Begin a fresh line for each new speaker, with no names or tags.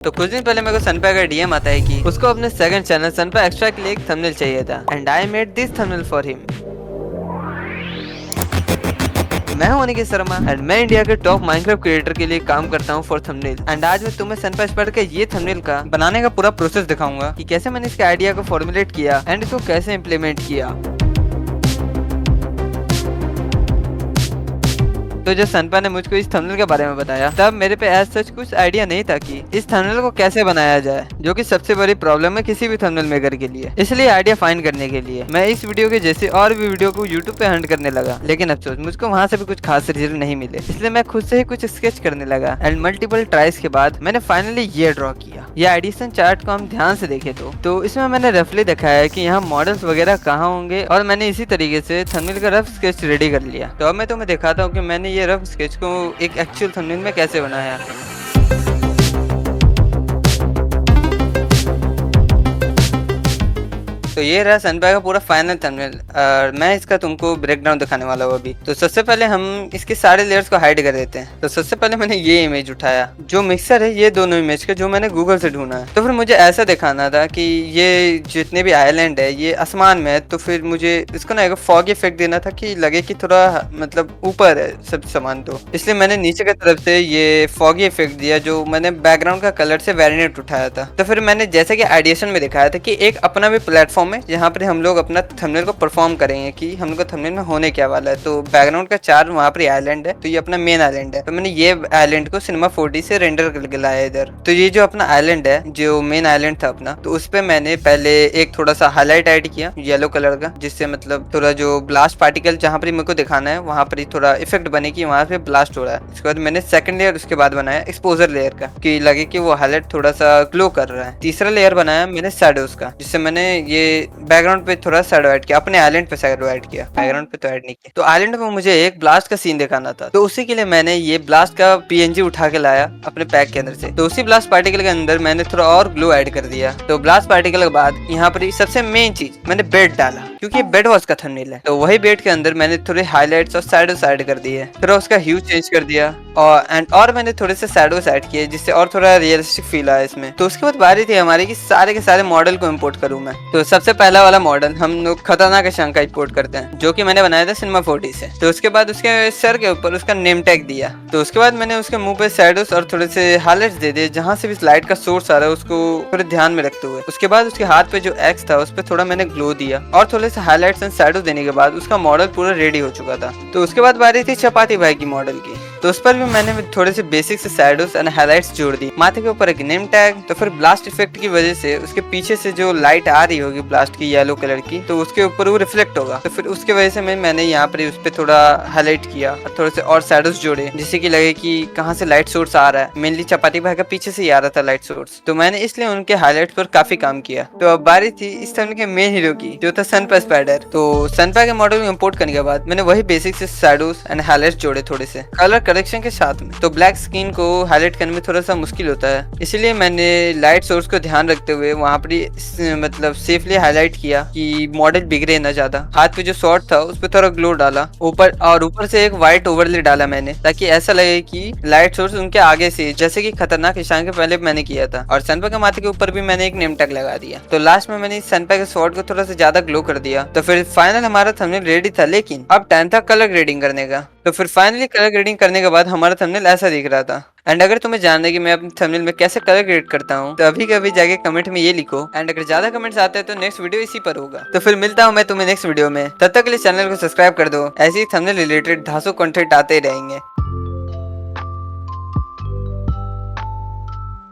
तो कुछ दिन पहले मेरे को सनपा का डीएम आता है कि उसको अपने सेकंड चैनल सनपा एक्स्ट्रा के लिए एक थंबनेल चाहिए था and I made this thumbnail for him. मैं हूं अनिकेत शर्मा एंड मैं इंडिया के टॉप माइनक्राफ्ट क्रिएटर के लिए काम करता हूं फॉर थंबनेल एंड आज मैं तुम्हें सनपा एक्सपर्ट के ये थंबनेल का बनाने का पूरा प्रोसेस दिखाऊंगा कि कैसे मैंने इसके आइडिया को फॉर्मुलेट किया एंड इसको कैसे इम्प्लीमेंट किया। तो जब सनपा ने मुझको इस थंबनेल के बारे में बताया तब मेरे पे एज सच कुछ आइडिया नहीं था कि इस थंबनेल को कैसे बनाया जाए, जो कि सबसे बड़ी प्रॉब्लम है किसी भी थंबनेल मेकर के लिए। इसलिए आइडिया फाइंड करने के लिए मैं इस वीडियो के जैसे और भी वीडियो को यूट्यूब पे हंट करने लगा, लेकिन अफसोस मुझको वहाँ से भी कुछ खास रिजल्ट नहीं मिले। इसलिए मैं खुद से ही कुछ स्केच करने लगा एंड मल्टीपल ट्राइज के बाद मैंने फाइनली ये ड्रॉ किया। ये एडिशन चार्ट को हम ध्यान से देखे तो इसमें मैंने रफली दिखाया है कि यहाँ मॉडल्स वगैरह कहाँ होंगे और मैंने इसी तरीके से थंबनेल का रफ स्केच रेडी कर लिया। तो अब मैं तुम्हें दिखाता हूँ कि मैंने ये रफ स्केच को एक एक्चुअल थंबनेल में कैसे बनाया। तो ये रहा सनपा का पूरा फाइनल थंबनेल और मैं इसका तुमको ब्रेकडाउन दिखाने वाला हूँ अभी। तो सबसे पहले हम इसके सारे लेयर्स को हाइड कर देते हैं। तो सबसे पहले मैंने ये इमेज उठाया, जो मिक्सर है ये दोनों इमेज का, जो मैंने गूगल से ढूंढा है। तो फिर मुझे ऐसा दिखाना था कि ये जितने भी आइलैंड है ये आसमान में है, तो फिर मुझे इसको ना एक फॉग इफेक्ट देना था कि लगे कि थोड़ा मतलब ऊपर है सब सामान। तो इसलिए मैंने नीचे की तरफ से ये फॉगी इफेक्ट दिया, जो मैंने बैकग्राउंड का कलर से वेरिएट उठाया था। तो फिर मैंने जैसे कि आइडिएशन में दिखाया था कि एक अपना भी प्लेटफॉर्म है जहाँ पर हम लोग अपना थंबनेल को परफॉर्म करेंगे कि हम लोग का थंबनेल में होने क्या वाला है। तो बैकग्राउंड का चार वहाँ पर आइलैंड है, तो ये अपना मेन आइलैंड है। तो मैंने ये आइलैंड को सिनेमा 4D से रेंडर करके लाया इधर। तो ये जो अपना आइलैंड है, जो मेन आइलैंड था अपना, तो उस पे मैंने पहले एक थोड़ा सा हाईलाइट ऐड किया येलो कलर का, जिससे मतलब थोड़ा जो ब्लास्ट पार्टिकल जहाँ पर मेरे को दिखाना है वहाँ पर थोड़ा इफेक्ट बने कि वहाँ पे ब्लास्ट हो रहा है। उसके बाद मैंने सेकंड लेयर उसके बाद बनाया एक्सपोजर लेयर का, कि लगे कि वो हाईलाइट थोड़ा सा ग्लो कर रहा है। तीसरा लेयर बनाया मैंने शैडोज का, जिससे मैंने ये बैकग्राउंड पे थोड़ा शैडो ऐड किया, अपने आइलैंड पे शैडो ऐड किया, बैकग्राउंड पे तो ऐड नहीं किया। तो आइलैंड में मुझे एक ब्लास्ट का सीन दिखाना था, तो उसी के लिए मैंने ये ब्लास्ट का पीएनजी उठा के लाया अपने पैक के अंदर से। तो उसी ब्लास्ट पार्टिकल के अंदर मैंने थोड़ा और ग्लो ऐड कर दिया। तो ब्लास्ट पार्टिकल के बाद यहाँ पर सबसे मेन चीज मैंने बेड डाला, क्योंकि बेड वॉच का थंबनेल है। तो वही बेड के अंदर मैंने थोड़े हाईलाइट्स और शैडोज ऐड कर दिए, थोड़ा उसका ह्यू चेंज कर दिया और मैंने थोड़े से शैडोज ऐड किए, जिससे और थोड़ा रियलिस्टिक फील आया इसमें। तो उसके बाद बारी थी हमारी कि सारे के सारे मॉडल को इंपोर्ट करूं मैं। तो सबसे पहला वाला मॉडल हम लोग खतरनाक शंख का इंपोर्ट करते हैं, जो कि मैंने बनाया था सिनेमा 4D से। तो उसके बाद उसके सर के ऊपर उसका नेम टैग दिया। तो उसके बाद मैंने उसके मुंह पे शैडोज और थोड़े से हाईलाइट्स दे दिए, जहां से भी लाइट का सोर्स आ रहा है उसको थोड़े ध्यान में रखते हुए। उसके बाद उसके हाथ पे जो एक्स था उस पर थोड़ा मैंने ग्लो दिया और थोड़े से हाईलाइट्स एंड शैडो देने के बाद उसका मॉडल पूरा रेडी हो चुका था। तो उसके बाद बारी थी चपाती भाई की मॉडल की। तो उस पर भी मैंने थोड़े से बेसिक से शैडोज एंड हाइलाइट्स जोड़ दी, माथे के ऊपर एक नेम टैग। तो फिर ब्लास्ट इफेक्ट की वजह से उसके पीछे से जो लाइट आ रही होगी ब्लास्ट की येलो कलर की, तो उसके ऊपर वो रिफ्लेक्ट होगा। तो फिर उसके वजह से मैंने यहाँ पर उस पर थोड़ा हाईलाइट किया और थोड़े से और शैडोज जोड़े, जिससे कि लगे कि कहाँ से लाइट सोर्स आ रहा है। मेनली चपाती भाई का पीछे से ही आ रहा था लाइट सोर्स, तो मैंने इसलिए उनके हाईलाइट पर काफी काम किया। तो अब बारी थी इस थंबनेल के मेन हीरो की, जो था सनपा स्पाइडर। तो सनपा के मॉडल को इंपोर्ट करने के बाद मैंने वही बेसिक से शैडोज एंड हाईलाइट्स जोड़े थोड़े से कलर करेक्शन के साथ में। तो ब्लैक स्किन को हाईलाइट करने में थोड़ा सा मुश्किल होता है, इसलिए मैंने लाइट सोर्स को ध्यान रखते हुए वहाँ पर मतलब सेफली हाईलाइट किया कि मॉडल बिगड़े ना ज्यादा। हाथ पे जो शॉर्ट था उस पर थोड़ा ग्लो डाला ऊपर से एक व्हाइट ओवरले डाला मैंने, ताकि ऐसा लगे कि लाइट सोर्स उनके आगे से, जैसे कि खतरनाक ईशान के पहले मैंने किया था। और सनपा के माथे के ऊपर भी मैंने एक नेम टैग लगा दिया। तो लास्ट में मैंने सनपा के शॉर्ट को थोड़ा सा ज्यादा ग्लो कर दिया। तो फिर फाइनल हमारा थंबनेल रेडी था, लेकिन अब टाइम था कलर ग्रेडिंग करने का। तो फिर फाइनली कलर ग्रेडिंग करने के बाद हमारा थंबनेल ऐसा दिख रहा था। एंड अगर तुम्हें जानना है कि मैं अपने थंबनेल में कैसे कलर ग्रेड करता हूँ, तो अभी कभी जाके कमेंट में ये लिखो। एंड अगर ज्यादा कमेंट्स आते हैं तो नेक्स्ट वीडियो इसी पर होगा। तो फिर मिलता हूँ मैं तुम्हें नेक्स्ट वीडियो में, तब तक के लिए चैनल को सब्सक्राइब कर दो। ऐसे ही थंबनेल रिलेटेड धांसू कंटेंट आते रहेंगे।